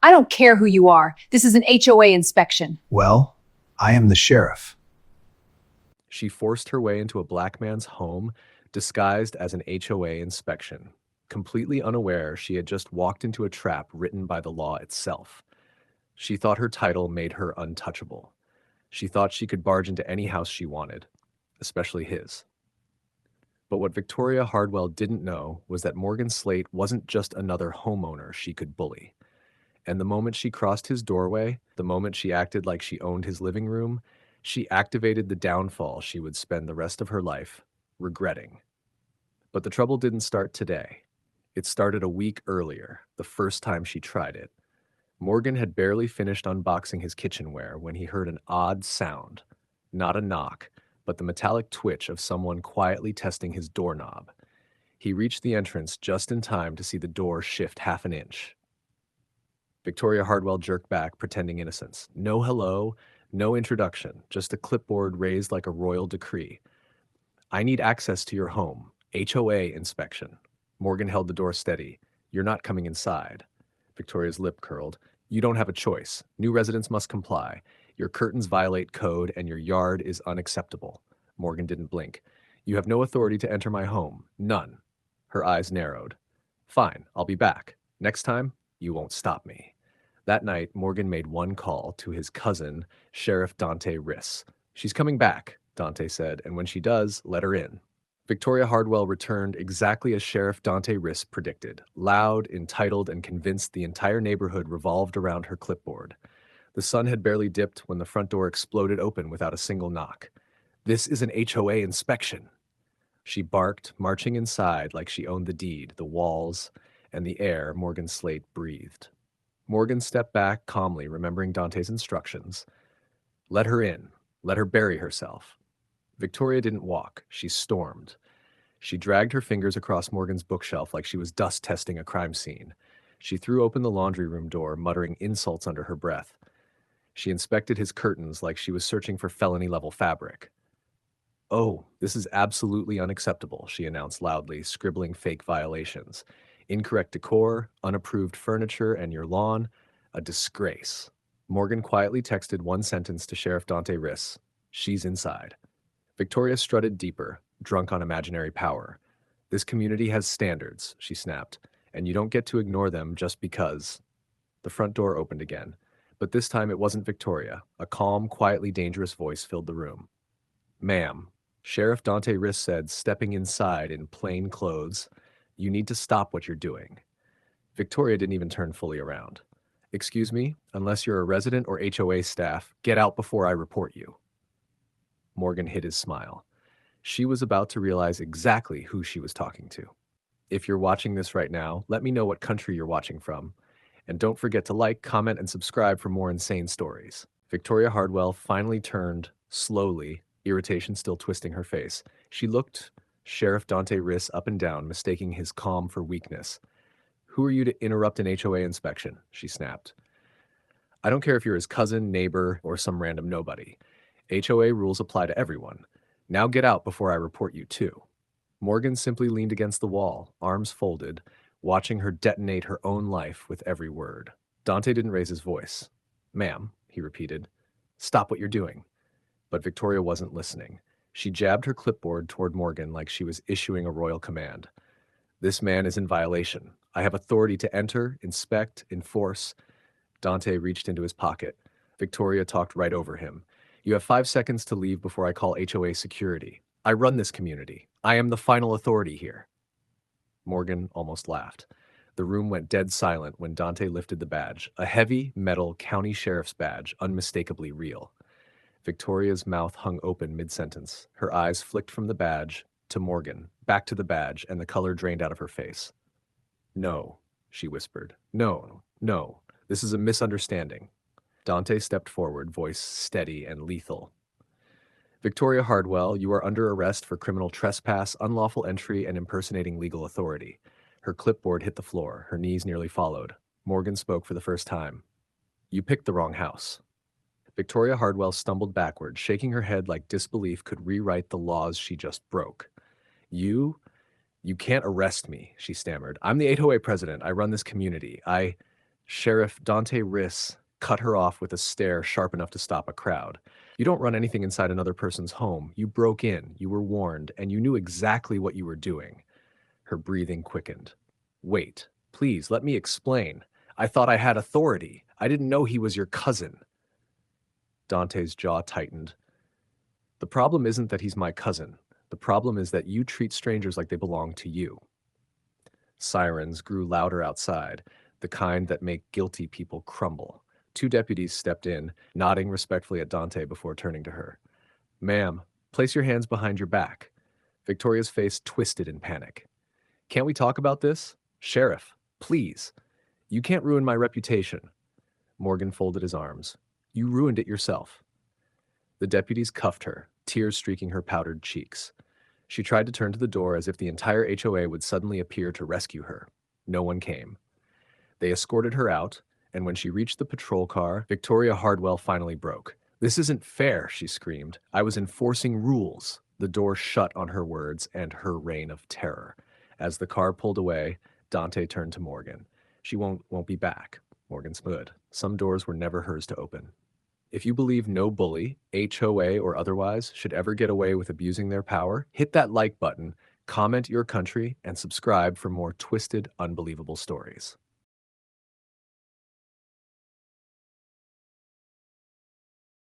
I don't care who you are. This is an HOA inspection. Well, I am the sheriff. She forced her way into a black man's home, disguised as an HOA inspection. Completely unaware, she had just walked into a trap written by the law itself. She thought her title made her untouchable. She thought she could barge into any house she wanted, especially his. But what Victoria Hardwell didn't know was that Morgan Slate wasn't just another homeowner she could bully. And the moment she crossed his doorway, the moment she acted like she owned his living room, she activated the downfall she would spend the rest of her life regretting. But the trouble didn't start today. It started a week earlier, the first time she tried it. Morgan had barely finished unboxing his kitchenware when he heard an odd sound. Not a knock, but the metallic twitch of someone quietly testing his doorknob. He reached the entrance just in time to see the door shift half an inch. Victoria Hardwell jerked back, pretending innocence. No hello, no introduction, just a clipboard raised like a royal decree. I need access to your home. HOA inspection. Morgan held the door steady. You're not coming inside. Victoria's lip curled. You don't have a choice. New residents must comply. Your curtains violate code and your yard is unacceptable. Morgan didn't blink. You have no authority to enter my home. None. Her eyes narrowed. Fine, I'll be back. Next time, you won't stop me. That night, Morgan made one call to his cousin, Sheriff Dante Rhys. She's coming back, Dante said, and when she does, let her in. Victoria Hardwell returned exactly as Sheriff Dante Rhys predicted, loud, entitled, and convinced the entire neighborhood revolved around her clipboard. The sun had barely dipped when the front door exploded open without a single knock. This is an HOA inspection. She barked, marching inside like she owned the deed, the walls, and the air Morgan Slate breathed. Morgan stepped back calmly, remembering Dante's instructions. Let her in. Let her bury herself. Victoria didn't walk. She stormed. She dragged her fingers across Morgan's bookshelf like she was dust testing a crime scene. She threw open the laundry room door, muttering insults under her breath. She inspected his curtains like she was searching for felony-level fabric. Oh, this is absolutely unacceptable, she announced loudly, scribbling fake violations. Incorrect decor, unapproved furniture, and your lawn, a disgrace. Morgan quietly texted one sentence to Sheriff Dante Rhys. She's inside. Victoria strutted deeper, drunk on imaginary power. This community has standards, she snapped, and you don't get to ignore them just because. The front door opened again, but this time it wasn't Victoria. A calm, quietly dangerous voice filled the room. Ma'am, Sheriff Dante Rhys said, stepping inside in plain clothes, you need to stop what you're doing. Victoria didn't even turn fully around. Excuse me, unless you're a resident or HOA staff, get out before I report you. Morgan hid his smile. She was about to realize exactly who she was talking to. If you're watching this right now, let me know what country you're watching from. And don't forget to like, comment, and subscribe for more insane stories. Victoria Hardwell finally turned, slowly, irritation still twisting her face. She looked Sheriff Dante Rhys up and down, mistaking his calm for weakness. Who are you to interrupt an HOA inspection? She snapped. I don't care if you're his cousin, neighbor, or some random nobody. HOA rules apply to everyone. Now get out before I report you too. Morgan simply leaned against the wall, arms folded, watching her detonate her own life with every word. Dante didn't raise his voice. Ma'am, he repeated, stop what you're doing. But Victoria wasn't listening. She jabbed her clipboard toward Morgan like she was issuing a royal command. This man is in violation. I have authority to enter, inspect, enforce. Dante reached into his pocket. Victoria talked right over him. You have 5 seconds to leave before I call HOA security. I run this community. I am the final authority here. Morgan almost laughed. The room went dead silent when Dante lifted the badge, a heavy, metal county sheriff's badge, unmistakably real. Victoria's mouth hung open mid-sentence. Her eyes flicked from the badge to Morgan, back to the badge, and the color drained out of her face. No, she whispered. No, no, this is a misunderstanding. Dante stepped forward, voice steady and lethal. Victoria Hardwell, you are under arrest for criminal trespass, unlawful entry, and impersonating legal authority. Her clipboard hit the floor. Her knees nearly followed. Morgan spoke for the first time. You picked the wrong house. Victoria Hardwell stumbled backward, shaking her head like disbelief could rewrite the laws she just broke. You can't arrest me, she stammered. I'm the HOA president. I run this community. Sheriff Dante Rhys cut her off with a stare sharp enough to stop a crowd. You don't run anything inside another person's home. You broke in, you were warned, and you knew exactly what you were doing. Her breathing quickened. Wait, please, let me explain. I thought I had authority. I didn't know he was your cousin. Dante's jaw tightened. The problem isn't that he's my cousin. The problem is that you treat strangers like they belong to you. Sirens grew louder outside, the kind that make guilty people crumble. Two deputies stepped in, nodding respectfully at Dante before turning to her. Ma'am, place your hands behind your back. Victoria's face twisted in panic. Can't we talk about this? Sheriff, please. You can't ruin my reputation. Morgan folded his arms. You ruined it yourself. The deputies cuffed her, tears streaking her powdered cheeks. She tried to turn to the door as if the entire HOA would suddenly appear to rescue her. No one came. They escorted her out, and when she reached the patrol car, Victoria Hardwell finally broke. This isn't fair, she screamed. I was enforcing rules. The door shut on her words and her reign of terror. As the car pulled away, Dante turned to Morgan. She won't be back. Morgan smiled. Some doors were never hers to open. If you believe no bully, HOA or otherwise, should ever get away with abusing their power, hit that like button, comment your country, and subscribe for more twisted, unbelievable stories.